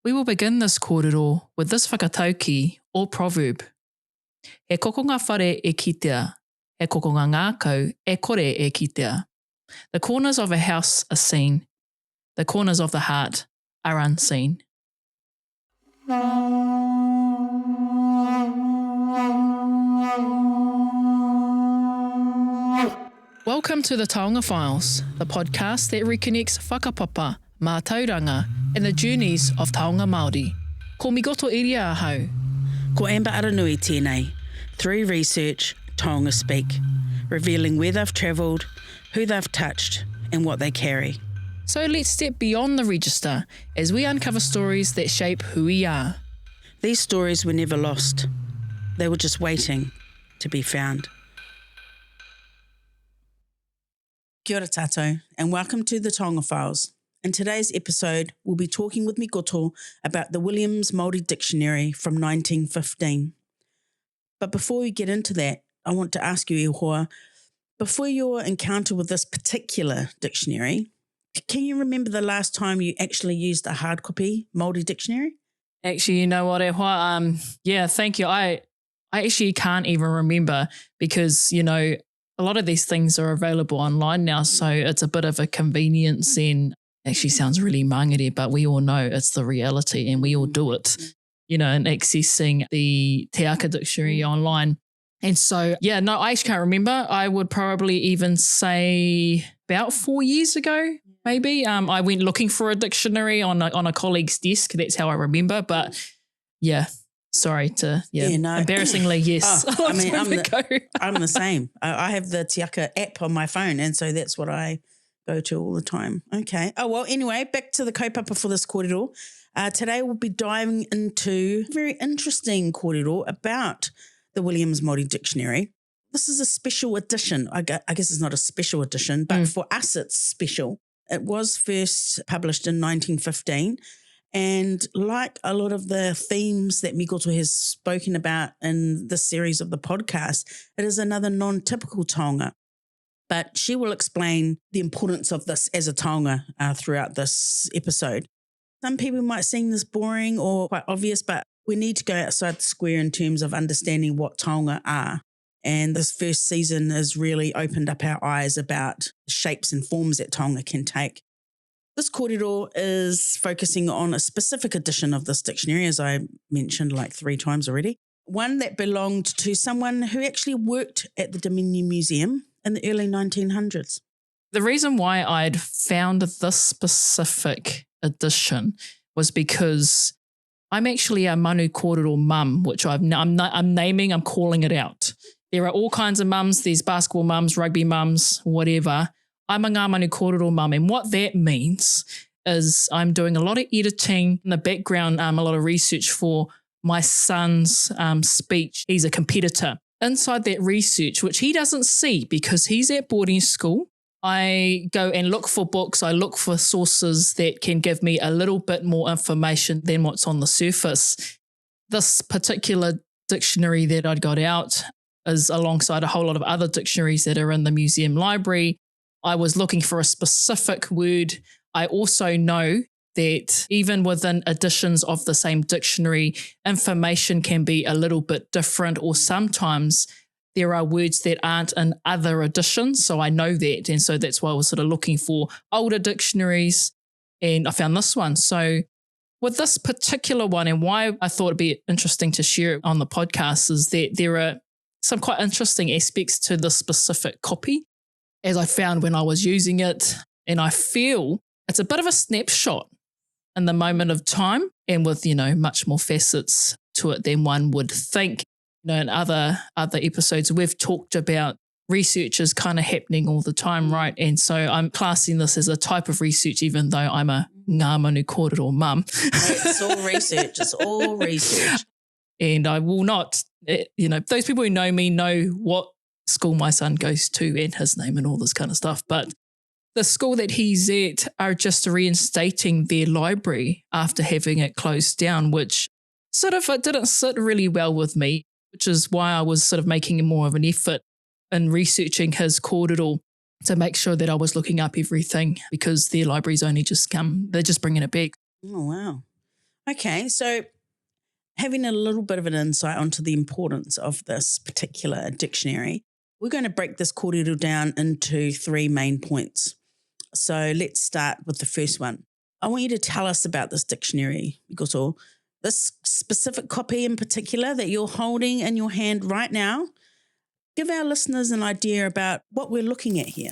We will begin this kōrero with this whakatauki or proverb. He koko ngā whare e kitea, he koko ngā ngākau e kore e kitea. The corners of a house are seen, the corners of the heart are unseen. Welcome to the Taonga Files, the podcast that reconnects whakapapa, mātauranga, and the journeys of Taonga Māori. Ko Migoto iria ahau. Ko Amber Aranui tēnei. Through research, Taonga speak, revealing where they've travelled, who they've touched, and what they carry. So let's step beyond the register as we uncover stories that shape who we are. These stories were never lost. They were just waiting to be found. Kia ora tātou, and welcome to the Taonga Files. In today's episode, we'll be talking with Migoto about the Williams Māori Dictionary from 1915. But before we get into that, I want to ask you, Ihoa, before your encounter with this particular dictionary, can you remember the last time you actually used a hard copy Māori dictionary? Actually, you know what, Ihoa? Yeah, thank you. I actually can't even remember because, you know, a lot of these things are available online now, so it's a bit of a convenience and actually sounds really Māngere, but we all know it's the reality and we all do it, you know, in accessing the Te Aka dictionary online. And so, yeah, no, I actually can't remember. I would probably even say about 4 years ago, maybe. I went looking for a dictionary on a colleague's desk. That's how I remember. But yeah, sorry to, embarrassingly, yes. Oh, I mean, I'm the same. I have the Te Aka app on my phone, and so that's what I go to all the time. Okay. Oh, well, anyway, back to the kaupapa for this kōrero. Today we'll be diving into a very interesting kōrero about the Williams Māori Dictionary. This is a special edition. I guess it's not a special edition, but for us it's special. It was first published in 1915, and like a lot of the themes that Migoto has spoken about in this series of the podcast, it is another non-typical taonga. But she will explain the importance of this as a taonga throughout this episode. Some people might seem this boring or quite obvious, but we need to go outside the square in terms of understanding what taonga are. And this first season has really opened up our eyes about the shapes and forms that taonga can take. This kōrero is focusing on a specific edition of this dictionary, as I mentioned like 3 times already. One that belonged to someone who actually worked at the Dominion Museum in the early 1900s. The reason why I'd found this specific edition was because I'm actually a Manu Korero mum, which I'm naming, I'm calling it out. There are all kinds of mums. There's basketball mums, rugby mums, whatever. I'm a Ngā Manu Korero mum, and what that means is I'm doing a lot of editing in the background, a lot of research for my son's speech. He's a competitor. Inside that research, which he doesn't see because he's at boarding school, I go and look for books. I look for sources that can give me a little bit more information than what's on the surface. This particular dictionary that I'd got out is alongside a whole lot of other dictionaries that are in the museum library. I was looking for a specific word. I also know that even within editions of the same dictionary, information can be a little bit different, or sometimes there are words that aren't in other editions. So I know that. And so that's why I was sort of looking for older dictionaries, and I found this one. So with this particular one, and why I thought it'd be interesting to share it on the podcast, is that there are some quite interesting aspects to this specific copy, as I found when I was using it. And I feel it's a bit of a snapshot in the moment of time, and with, you know, much more facets to it than one would think. You know, in other episodes, we've talked about research is kind of happening all the time, right? And so I'm classing this as a type of research, even though I'm a Ngā Manu Korero mum. It's all research. It's all research. And I will not, you know, those people who know me know what school my son goes to and his name and all this kind of stuff. But the school that he's at are just reinstating their library after having it closed down, which sort of it didn't sit really well with me, which is why I was sort of making more of an effort in researching his kōrero to make sure that I was looking up everything, because their library's only just come, they're just bringing it back. Oh, wow. Okay, so having a little bit of an insight onto the importance of this particular dictionary, we're going to break this kōrero down into 3 main points. So let's start with the first one. I want you to tell us about this dictionary, Migoto. This specific copy in particular that you're holding in your hand right now. Give our listeners an idea about what we're looking at here.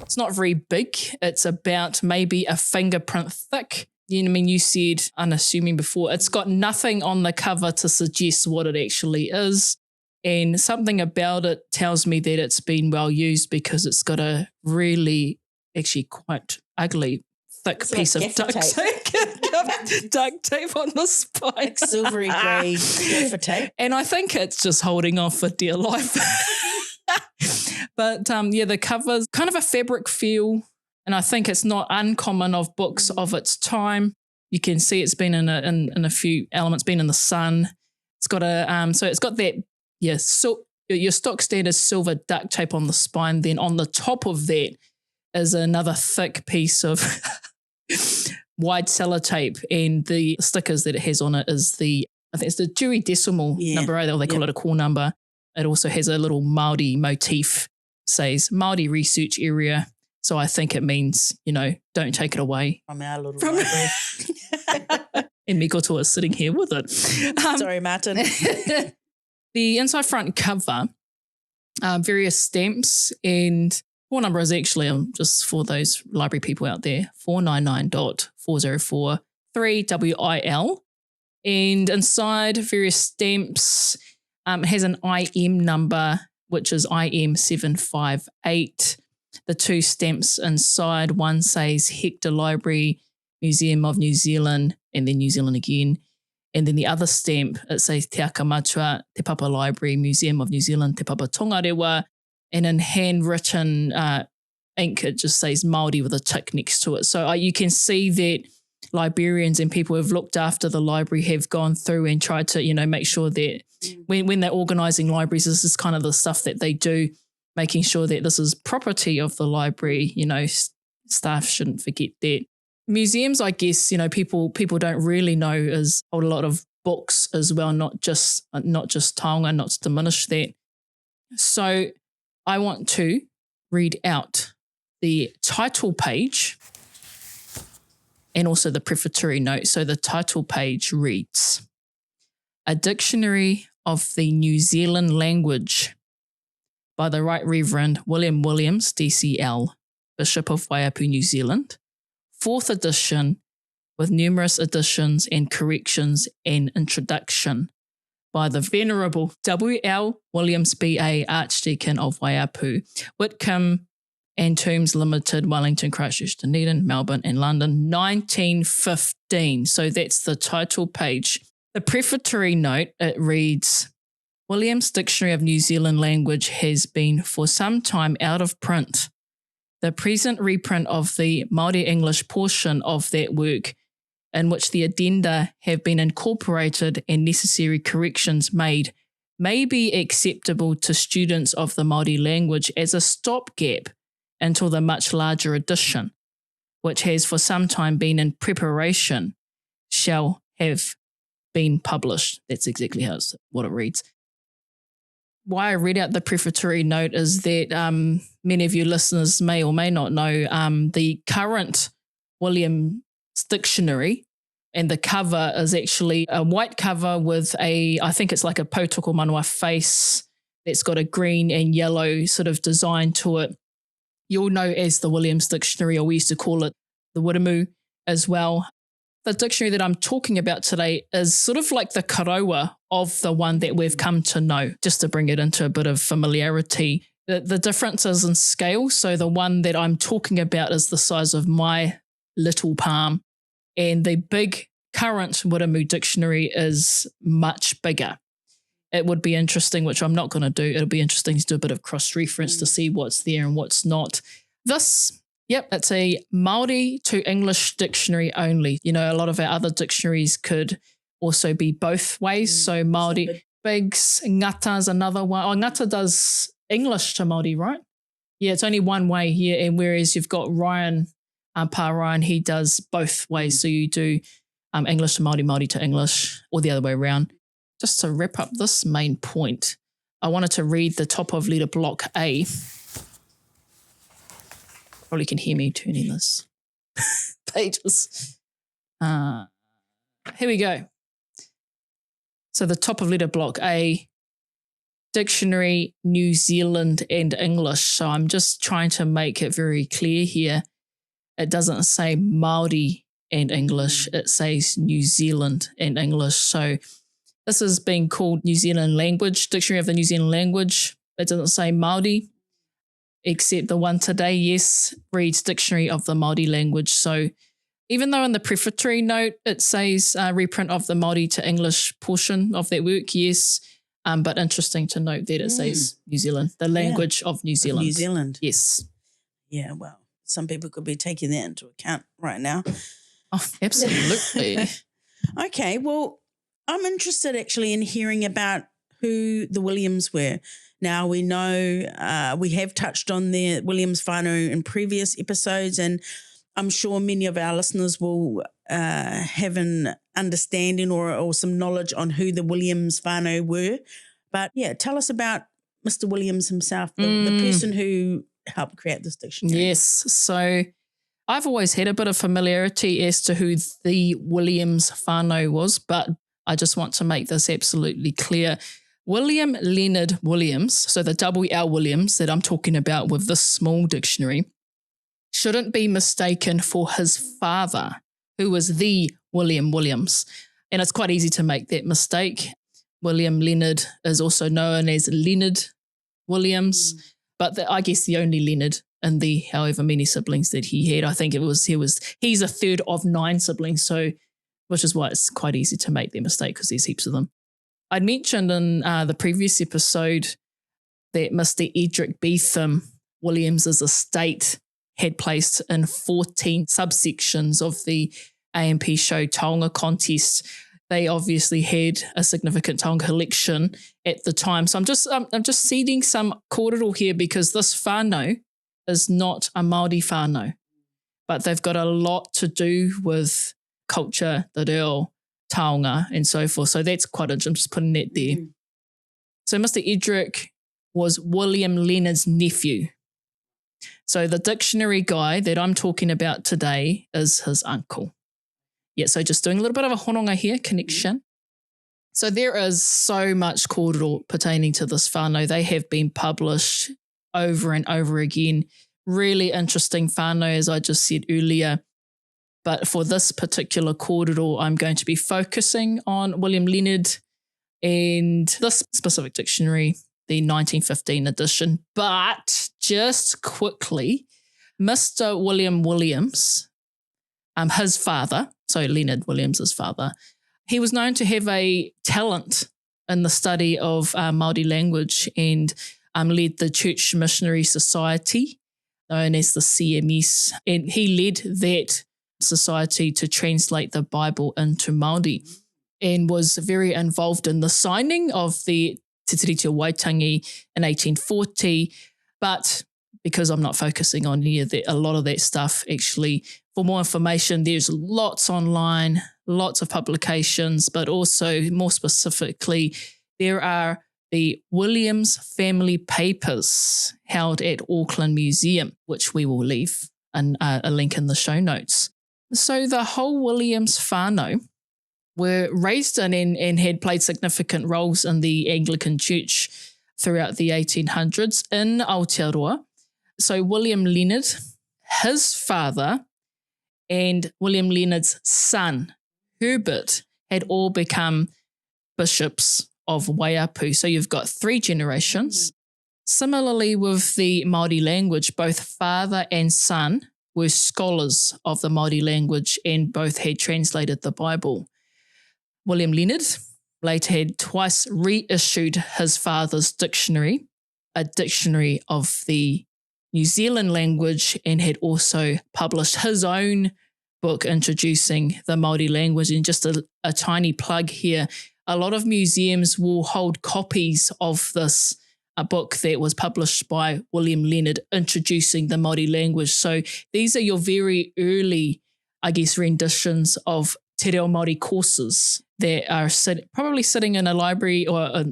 It's not very big. It's about maybe a fingerprint thick. You know, I mean, you said unassuming before. It's got nothing on the cover to suggest what it actually is. And something about it tells me that it's been well used because it's got a really, actually quite ugly, thick piece of duct tape. Duct tape on the spine. Like silvery grey gaffer tape. And I think it's just holding on for dear life. But the cover's kind of a fabric feel. And I think it's not uncommon of books of its time. You can see it's been in a few elements, been in the sun. It's got so it's got that, so your stock standard silver duct tape on the spine. Then on the top of that is another thick piece of wide sellotape, and the stickers that it has on it is I think it's the Dewey Decimal number 8, or they call it a core number. It also has a little Māori motif, says Māori Research Area. So I think it means, don't take it away. From our little library. And Migoto is sitting here with it. Sorry, Martin. The inside front cover, various stamps, and core number is actually, just for those library people out there, 499.4043WIL. And inside various stamps, it has an IM number, which is IM758. The 2 stamps inside, one says Hector Library, Museum of New Zealand, and then New Zealand again. And then the other stamp, it says Te Aka Matua, Te Papa Library, Museum of New Zealand, Te Papa Tongarewa. And in handwritten ink, it just says Māori with a tick next to it. So you can see that librarians and people who have looked after the library have gone through and tried to, make sure that when they're organising libraries, this is kind of the stuff that they do, making sure that this is property of the library. Staff shouldn't forget that. Museums, I guess, people don't really know is a lot of books as well, not just Taonga, not to diminish that. So I want to read out the title page and also the prefatory note. So the title page reads, A Dictionary of the New Zealand Language by the Right Reverend William Williams, DCL, Bishop of Waiapu, New Zealand, 4th edition, with numerous additions and corrections and introduction by the Venerable W.L. Williams B.A., Archdeacon of Waiapu, Whitcomb and Tombs Limited, Wellington, Christchurch, Dunedin, Melbourne and London, 1915. So that's the title page. The prefatory note, it reads, Williams' Dictionary of New Zealand Language has been for some time out of print. The present reprint of the Māori English portion of that work, in which the addenda have been incorporated and necessary corrections made, may be acceptable to students of the Māori language as a stopgap until the much larger edition, which has for some time been in preparation, shall have been published. That's exactly what it reads. Why I read out the prefatory note is that many of you listeners may or may not know the current Williams Dictionary, and the cover is actually a white cover with I think it's like a potoko manawa face that's got a green and yellow sort of design to it. You'll know as the Williams Dictionary, or we used to call it the Wiramu as well. The dictionary that I'm talking about today is sort of like the Koroua of the one that we've come to know, just to bring it into a bit of familiarity. The difference is in scale. So the one that I'm talking about is the size of my little palm, and the big current Wiramu dictionary is much bigger. It would be interesting, which I'm not going to do. It'll be interesting to do a bit of cross-reference to see what's there and what's not. It's a Māori to English dictionary only. A lot of our other dictionaries could also be both ways. So Māori, Bigs, Ngata's another one. Oh, Ngata does English to Māori, right? Yeah, it's only one way here. And whereas you've got Ryan Pa Ryan, he does both ways. So you do English to Māori, Māori to English, or the other way around. Just to wrap up this main point, I wanted to read the top of letter block A. Probably can hear me turning this pages. Here we go. So the top of letter block A, dictionary, New Zealand and English. So I'm just trying to make it very clear here. It doesn't say Māori and English. It says New Zealand and English. So this is being called New Zealand Language, Dictionary of the New Zealand Language. It doesn't say Māori, except the one today, yes, reads Dictionary of the Māori Language. So even though in the prefatory note it says reprint of the Māori to English portion of that work, yes, but interesting to note that it says New Zealand, the language of New Zealand. New Zealand. Yes. Yeah, well, some people could be taking that into account right now. Oh, absolutely. Okay, well, I'm interested actually in hearing about who the Williams were. Now, we know we have touched on the Williams Whānau in previous episodes, and I'm sure many of our listeners will have an understanding or some knowledge on who the Williams Whānau were. But, yeah, tell us about Mr. Williams himself, the person who helped create this dictionary. Yes, so I've always had a bit of familiarity as to who the Williams Whānau was, but I just want to make this absolutely clear. William Leonard Williams, so the W.L. Williams that I'm talking about with this small dictionary, shouldn't be mistaken for his father, who was the William Williams. And it's quite easy to make that mistake. William Leonard is also known as Leonard Williams, but I guess the only Leonard in the however many siblings that he had. I think he's a third of 9 siblings, so which is why it's quite easy to make that mistake because there's heaps of them. I'd mentioned in the previous episode that Mr. Edric Beetham Williams's estate had placed in 14 subsections of the AMP show Taonga contest. They obviously had a significant Taonga collection at the time. So I'm just seeding some kōrero here because this whānau is not a Māori whānau, but they've got a lot to do with culture, the reo, Taonga, and so forth. So that's quite interesting. I'm just putting that there. So Mr. Edric was William Leonard's nephew. So the dictionary guy that I'm talking about today is his uncle. Yeah, so just doing a little bit of a hononga here, connection. So there is so much kōrero pertaining to this whānau. They have been published over and over again. Really interesting whānau, as I just said earlier. But for this particular kōrero, I'm going to be focusing on William Leonard and this specific dictionary, the 1915 edition. But just quickly, Mr. William Williams, his father, so Leonard Williams' father, he was known to have a talent in the study of Māori language and led the Church Missionary Society, known as the CMS. And he led that society to translate the Bible into Māori and was very involved in the signing of the Te Tiriti o Waitangi in 1840. But because I'm not focusing on any of that, a lot of that stuff, actually, for more information, there's lots online, lots of publications, but also more specifically, there are the Williams family papers held at Auckland Museum, which we will leave a link in the show notes. So the whole Williams whānau were raised in and had played significant roles in the Anglican Church throughout the 1800s in Aotearoa. So William Leonard, his father, and William Leonard's son, Herbert, had all become bishops of Waiapu. So you've got 3 generations. Similarly with the Māori language, both father and son were scholars of the Māori language and both had translated the Bible. William Leonard later had twice reissued his father's dictionary, a dictionary of the New Zealand language, and had also published his own book introducing the Māori language. And just a tiny plug here, a lot of museums will hold copies of this a book that was published by William Leonard introducing the Māori language. So these are your very early, I guess, renditions of te reo Māori courses that are probably sitting in a library or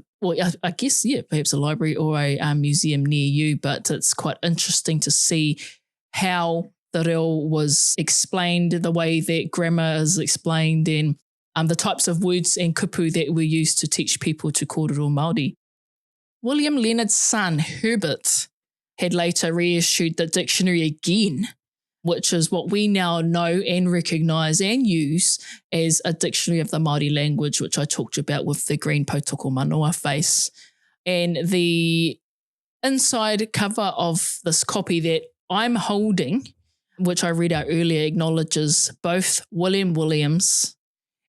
I guess, perhaps a library or a museum near you, but it's quite interesting to see how the reo was explained, the way that grammar is explained, and the types of words and kupu that were used to teach people to kōrero Māori. William Leonard's son, Herbert, had later reissued the dictionary again, which is what we now know and recognise and use as a dictionary of the Māori language, which I talked about with the green potoko manoa face. And the inside cover of this copy that I'm holding, which I read out earlier, acknowledges both William Williams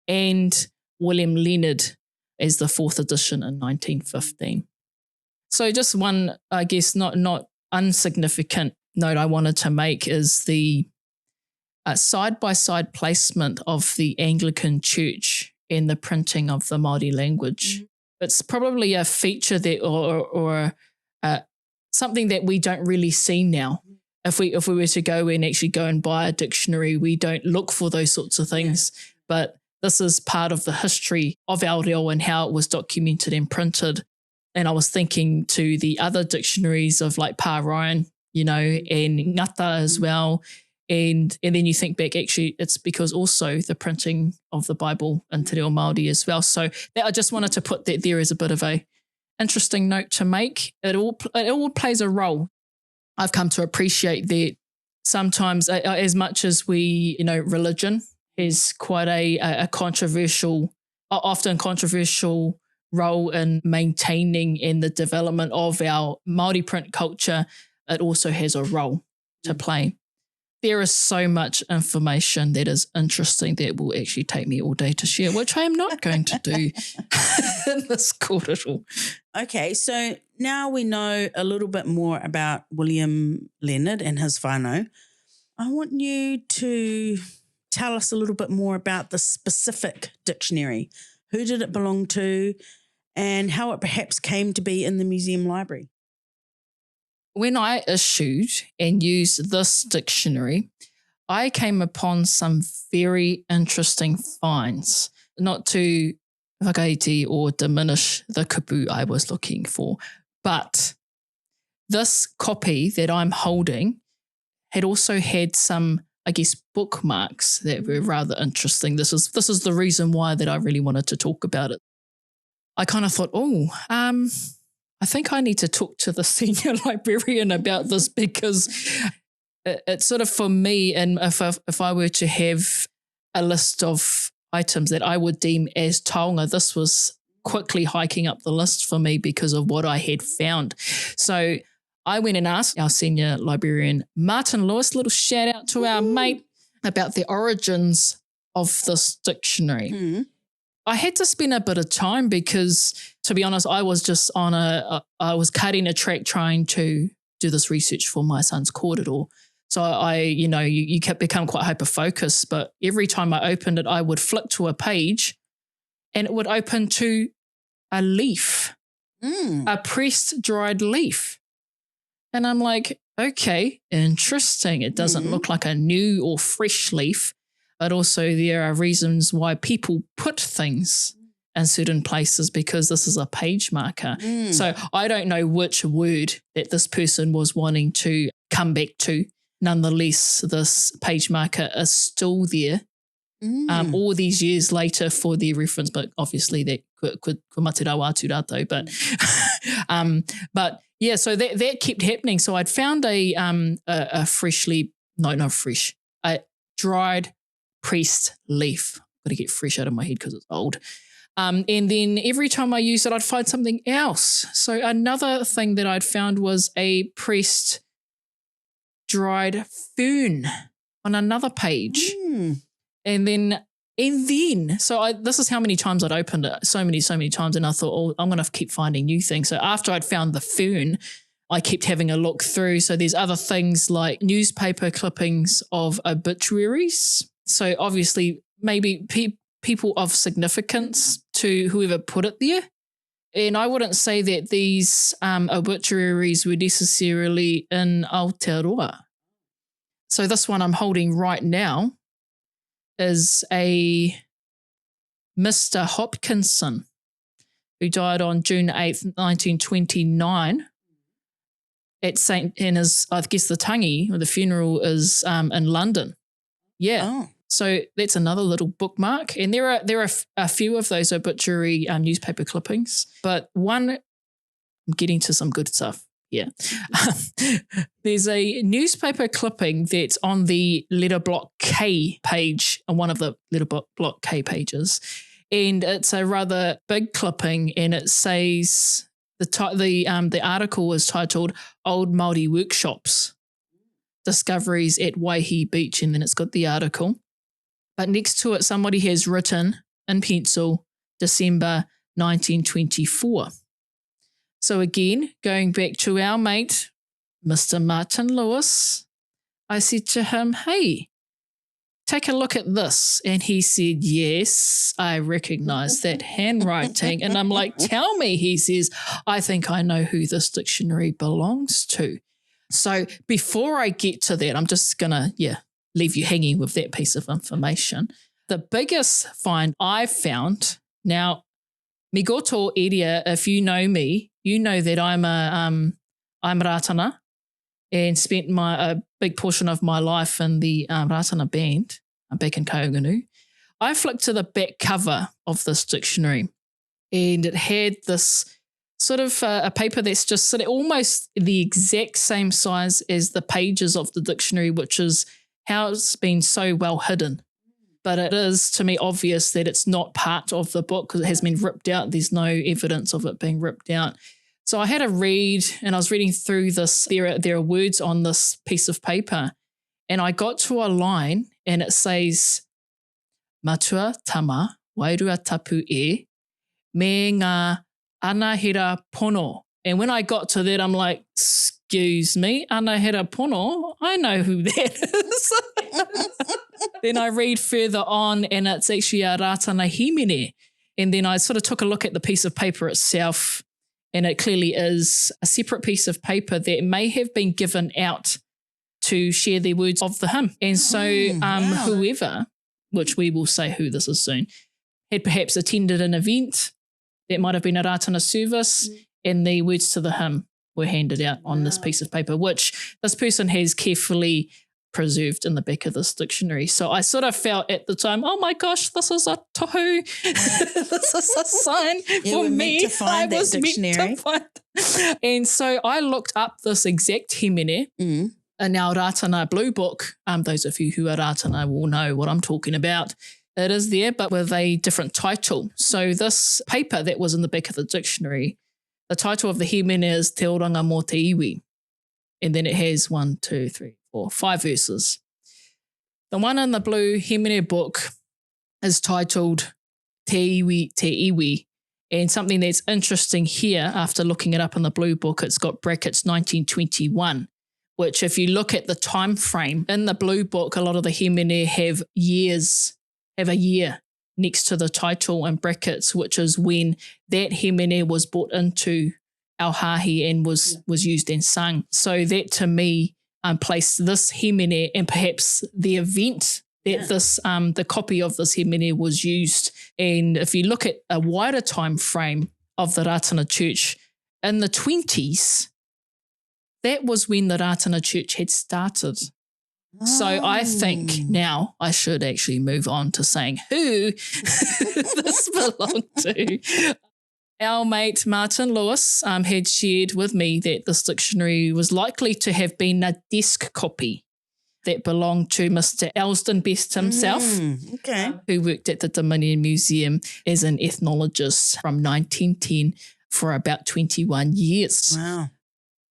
and William Leonard as the fourth edition in 1915. So just one, I guess, not insignificant note I wanted to make is the side-by-side placement of the Anglican Church and the printing of the Māori language. Mm-hmm. It's probably a feature that or something that we don't really see now. If we were to go and buy a dictionary, we don't look for those sorts of things. Yeah. But this is part of the history of our reo and how it was documented and printed. And I was thinking to the other dictionaries of like Pa Ryan, and Ngata as well. And then you think back, actually, it's because also the printing of the Bible in te reo Māori as well. So that I just wanted to put that there as a bit of a interesting note to make. It all plays a role. I've come to appreciate that sometimes as much as we, religion is quite a controversial, often controversial role in maintaining and the development of our Māori print culture, it also has a role to play. There is so much information that is interesting that will actually take me all day to share, which I am not going to do in this kōrero. Okay, so now we know a little bit more about William Leonard and his whānau. I want you to tell us a little bit more about the specific dictionary. Who did it belong to and how it perhaps came to be in the museum library? When I issued and used this dictionary, I came upon some very interesting finds, not to whakaiti or diminish the kupu I was looking for, but this copy that I'm holding had also had some, I guess, bookmarks that were rather interesting. This is the reason why that I really wanted to talk about it. I kind of thought, I think I need to talk to the senior librarian about this because it's sort of for me, and if I were to have a list of items that I would deem as Taonga, this was quickly hiking up the list for me because of what I had found. So I went and asked our senior librarian, Martin Lewis, little shout out to our mate, about the origins of this dictionary. Mm. I had to spend a bit of time because, to be honest, I was just I was cutting a track trying to do this research for my son's kōrero. So you become quite hyper-focused, but every time I opened it, I would flick to a page and it would open to a leaf, a pressed dried leaf. And I'm like, okay, interesting. It doesn't look like a new or fresh leaf. But also there are reasons why people put things in certain places because this is a page marker. Mm. So I don't know which word that this person was wanting to come back to. Nonetheless, this page marker is still there all these years later for their reference, but obviously that could mate rau atu rātou. But yeah, so that kept happening. So I'd found a dried pressed leaf. I've got to get fresh out of my head because it's old. And then every time I used it, I'd find something else. So another thing that I'd found was a pressed dried fern on another page. Mm. And then, this is how many times I'd opened it, so many times. And I thought, I'm going to keep finding new things. So after I'd found the fern, I kept having a look through. So there's other things like newspaper clippings of obituaries. So obviously maybe people of significance to whoever put it there. And I wouldn't say that these obituaries were necessarily in Aotearoa. So this one I'm holding right now is a Mr. Hopkinson, who died on June 8th, 1929 at I guess the Tangi, or the funeral is in London. Yeah. Oh. So that's another little bookmark. And there are a few of those obituary newspaper clippings, but one, I'm getting to some good stuff. Yeah. There's a newspaper clipping that's on the letter block K page, on one of the letter block K pages. And it's a rather big clipping, and it says the article is titled "Old Māori Workshops Discoveries at Waihi Beach," and then it's got the article. But next to it, somebody has written in pencil December 1924. So again, going back to our mate, Mr. Martin Lewis, I said to him, "Hey, take a look at this." And he said, "Yes, I recognize that handwriting." And I'm like, "Tell me." He says, "I think I know who this dictionary belongs to." So before I get to that, I'm just going to, leave you hanging with that piece of information. The biggest find I found, now, Migoto area, if you know me, you know that I'm Ratana and spent a big portion of my life in the Ratana band. I'm back in Kauganu. I flicked to the back cover of this dictionary, and it had this sort of a paper that's just sort of almost the exact same size as the pages of the dictionary, which is how it's been so well hidden. But it is, to me, obvious that it's not part of the book because it has been ripped out. There's no evidence of it being ripped out. So I had a read, and I was reading through this. There are words on this piece of paper, and I got to a line, and it says, "Matua, tama, wairua tapu me ngā Anahera pono." And when I got to that, I'm like, "Excuse me, Anahera pono? I know who that is." Then I read further on, and it's actually a Ratana Hīmene. And then I sort of took a look at the piece of paper itself, and it clearly is a separate piece of paper that may have been given out to share the words of the hymn. And so whoever, which we will say who this is soon, had perhaps attended an event that might have been a Ratana service, and the words to the hymn were handed out on this piece of paper, which this person has carefully preserved in the back of this dictionary. So I sort of felt at the time, oh my gosh, this is a tohu. This is a sign for me. Meant to find that dictionary. And so I looked up this exact Hīmene in our Ratana Blue Book. Those of you who are Ratana will know what I'm talking about. It is there, but with a different title. So this paper that was in the back of the dictionary, the title of the Hīmene is Te Oranga mō te iwi. And then it has 1, 2, 3, 4, 5 verses. The one in the blue Hīmene book is titled Te Iwi. And something that's interesting here, after looking it up in the blue book, it's got brackets 1921, which if you look at the time frame in the blue book, a lot of the Hīmene have a year next to the title in brackets, which is when that Hīmene was brought into our hāhi and was used and sung. So that to me placed this Hīmene and perhaps the event that this the copy of this Hīmene was used. And if you look at a wider time frame of the Ratana Church in the 20s, that was when the Ratana Church had started. So I think now I should actually move on to saying who this belonged to. Our mate Martin Lewis had shared with me that this dictionary was likely to have been a desk copy that belonged to Mr. Elsdon Best himself, who worked at the Dominion Museum as an ethnologist from 1910 for about 21 years. Wow.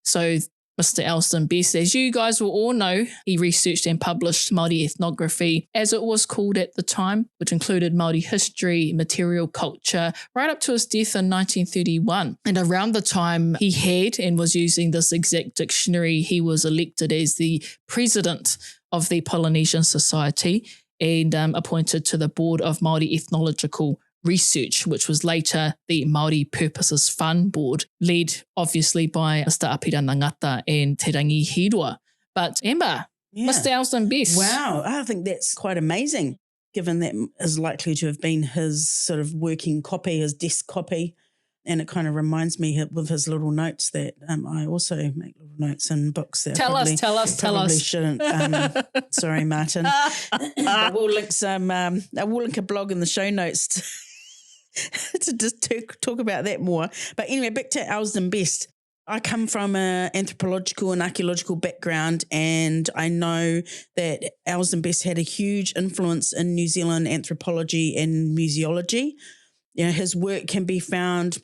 So Mr. Elsdon Best, as you guys will all know, he researched and published Māori ethnography, as it was called at the time, which included Māori history, material culture, right up to his death in 1931. And around the time he had and was using this exact dictionary, he was elected as the president of the Polynesian Society and appointed to the board of Māori Ethnological research, which was later the Māori Purposes Fund Board, led obviously by Mr. Apira Ngata and Te Rangi Hirua. But Amber, Mr. Elsdon Best. Wow, I think that's quite amazing, given that is likely to have been his sort of working copy, his desk copy. And it kind of reminds me with his little notes that I also make little notes in books. That tell us. Shouldn't. Sorry, Martin. I will link a blog in the show notes to just talk about that more. But anyway, back to Elsdon Best. I come from an anthropological and archaeological background, and I know that Elsdon Best had a huge influence in New Zealand anthropology and museology. You know, his work can be found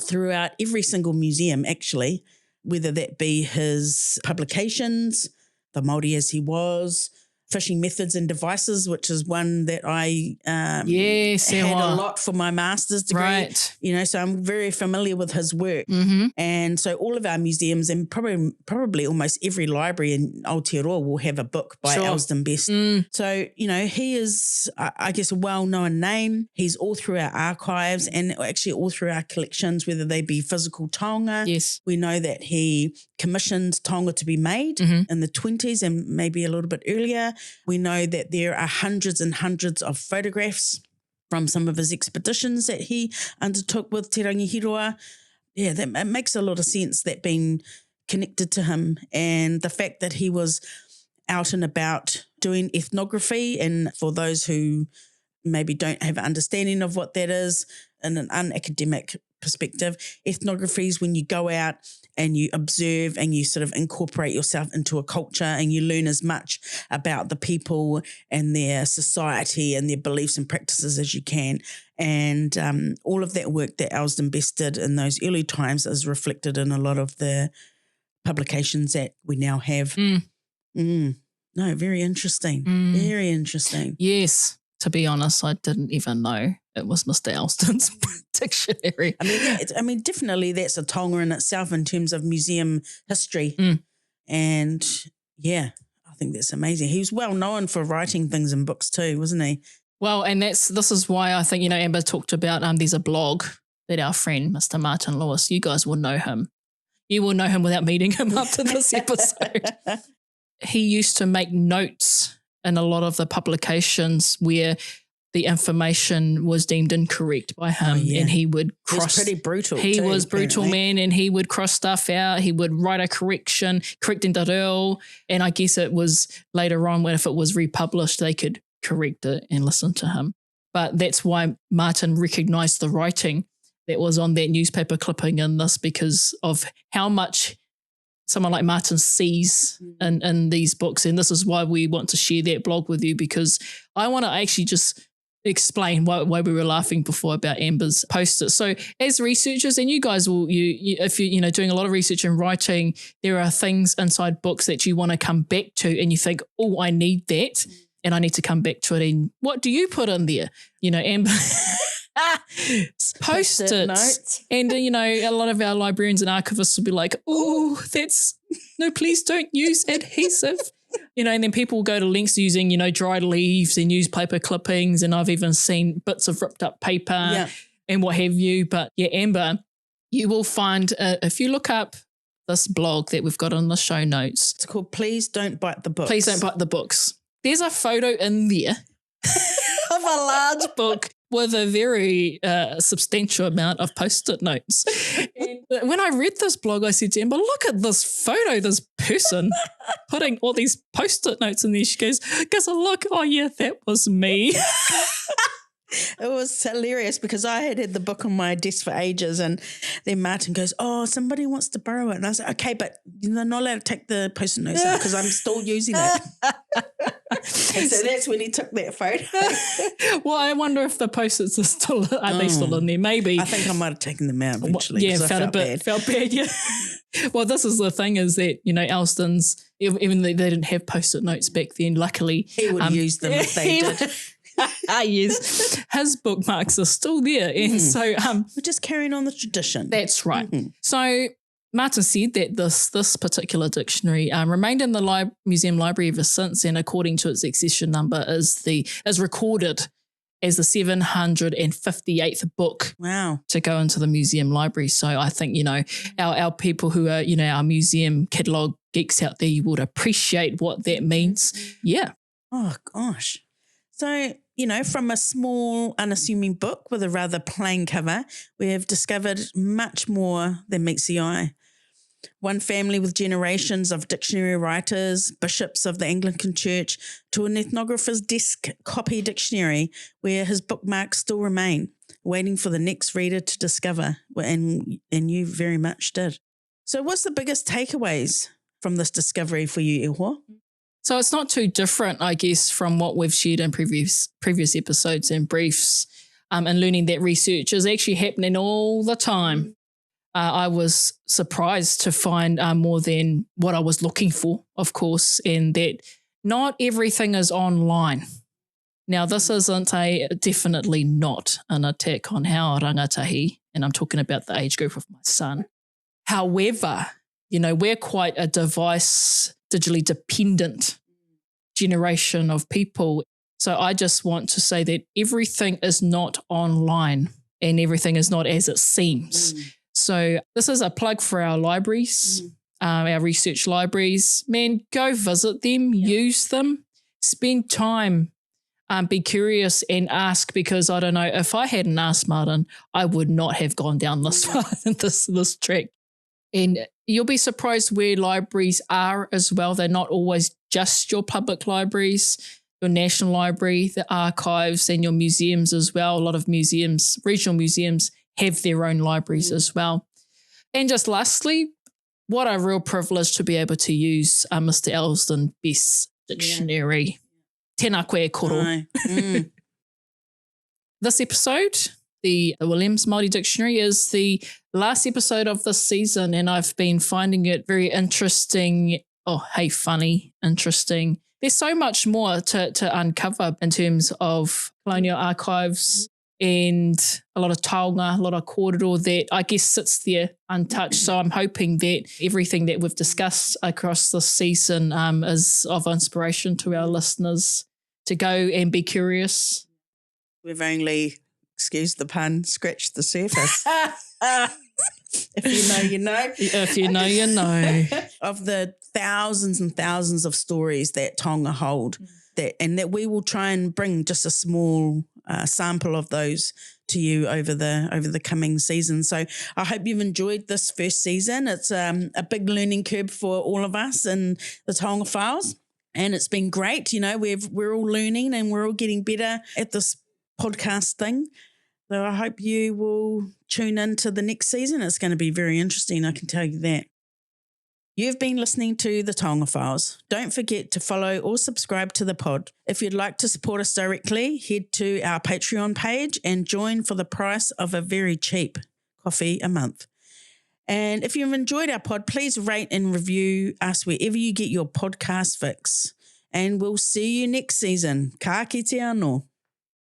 throughout every single museum, actually, whether that be his publications, The Māori as He Was, Fishing Methods and Devices, which is one that I had a lot for my master's degree. Right. You know, so I'm very familiar with his work. Mm-hmm. And so all of our museums and probably almost every library in Aotearoa will have a book by Elsdon Best. So, you know, he is, I guess, a well-known name. He's all through our archives and actually all through our collections, whether they be physical taonga. Yes. We know that he commissioned taonga to be made in the 20s and maybe a little bit earlier. We know that there are hundreds and hundreds of photographs from some of his expeditions that he undertook with Te Rangi Hirua. Yeah, it makes a lot of sense, that being connected to him and the fact that he was out and about doing ethnography. And for those who maybe don't have an understanding of what that is, in an unacademic perspective, ethnography is when you go out and you observe and you sort of incorporate yourself into a culture and you learn as much about the people and their society and their beliefs and practices as you can. And all of that work that Elsdon Best did in those early times is reflected in a lot of the publications that we now have. No, very interesting. Very interesting. Yes. To be honest, I didn't even know it was Mr. Elsdon's dictionary. I mean, definitely that's a taonga in itself in terms of museum history. And yeah, I think that's amazing. He was well known for writing things in books too, wasn't he? Well, and this is why I think, you know, Amber talked about there's a blog that our friend Mr. Martin Lewis, you guys will know him. You will know him without meeting him up to this episode. He used to make notes in a lot of the publications where the information was deemed incorrect by him, and he would cross. He was pretty brutal. He too, was brutal, man, and he would cross stuff out. He would write a correcting te reo, and I guess it was later on when if it was republished, they could correct it and listen to him. But that's why Martin recognised the writing that was on that newspaper clipping in this, because of how much someone like Martin sees in these books. And this is why we want to share that blog with you, because I want to actually just explain why we were laughing before about Amber's post-it. So as researchers, and you guys will, if you're doing a lot of research and writing, there are things inside books that you want to come back to and you think, oh, I need that and I need to come back to it. And what do you put in there? Amber... Post-it notes. And, a lot of our librarians and archivists will be like, oh, no, please don't use adhesive. And then people will go to lengths using, dried leaves and newspaper clippings. And I've even seen bits of ripped up paper and what have you. But yeah, Amber, you will find, if you look up this blog that we've got on the show notes. It's called Please Don't Bite the Books. Please Don't Bite the Books. There's a photo in there of a large book with a very substantial amount of Post-it notes. And when I read this blog, I said to Amber, look at this photo, this person putting all these Post-it notes in there. She goes, look, oh yeah, that was me. It was hilarious because I had the book on my desk for ages, and then Martin goes, oh, somebody wants to borrow it. And I was like, okay, but you're not allowed to take the Post-it notes out because I'm still using it. And so that's when he took that photo. Well, I wonder if the Post-its are still in there. Maybe. I think I might have taken them out eventually. Yeah, felt bad. Yeah. Well, this is the thing is that, Elsdon's, even though they didn't have Post-it notes back then, luckily. He would use them if they did. Yes, his bookmarks are still there. And so we're just carrying on the tradition. That's right. So Martin said that this particular dictionary remained in the museum library ever since, and according to its accession number is recorded as the 758th book Wow. to go into the museum library. So I think, our people who are, our museum catalogue geeks out there, you would appreciate what that means. Yeah. Oh, gosh. So, from a small, unassuming book with a rather plain cover, we have discovered much more than meets the eye. One family with generations of dictionary writers, bishops of the Anglican Church, to an ethnographer's desk copy dictionary where his bookmarks still remain, waiting for the next reader to discover, and you very much did. So what's the biggest takeaways from this discovery for you, Iho? So it's not too different, I guess, from what we've shared in previous episodes and briefs, and learning that research is actually happening all the time. I was surprised to find more than what I was looking for, of course, and that not everything is online. Now, this isn't definitely not an attack on our rangatahi, and I'm talking about the age group of my son. However, we're quite a device, digitally dependent generation of people. So I just want to say that everything is not online and everything is not as it seems. So this is a plug for our libraries, our research libraries. Man, go visit them, use them, spend time, be curious and ask, because I don't know, if I hadn't asked Martin, I would not have gone down this far, this track. And you'll be surprised where libraries are as well. They're not always just your public libraries, your National Library, the archives and your museums as well. A lot of museums, regional museums, have their own libraries as well. And just lastly, what a real privilege to be able to use Mr. Elsdon Best Dictionary. Tēnā koe koro. This episode, the Williams Māori Dictionary, is the last episode of this season, and I've been finding it very interesting. Oh, hey, funny, interesting. There's so much more to uncover in terms of colonial archives and a lot of taonga, a lot of kōrero that I guess sits there untouched. So I'm hoping that everything that we've discussed across this season is of inspiration to our listeners to go and be curious. We've only, excuse the pun, scratched the surface. If you know, you know. If you know, you know. Of the thousands and thousands of stories that Taonga hold, that we will try and bring just a small sample of those to you over the coming season. So I hope you've enjoyed this first season. It's a big learning curve for all of us in the Taonga Files, and it's been great. We're all learning and we're all getting better at this podcast thing. So I hope you will tune in to the next season. It's going to be very interesting, I can tell you that. You've been listening to the Taonga Files. Don't forget to follow or subscribe to the pod. If you'd like to support us directly, head to our Patreon page and join for the price of a very cheap coffee a month. And if you've enjoyed our pod, please rate and review us wherever you get your podcast fix. And we'll see you next season. Ka kite anō.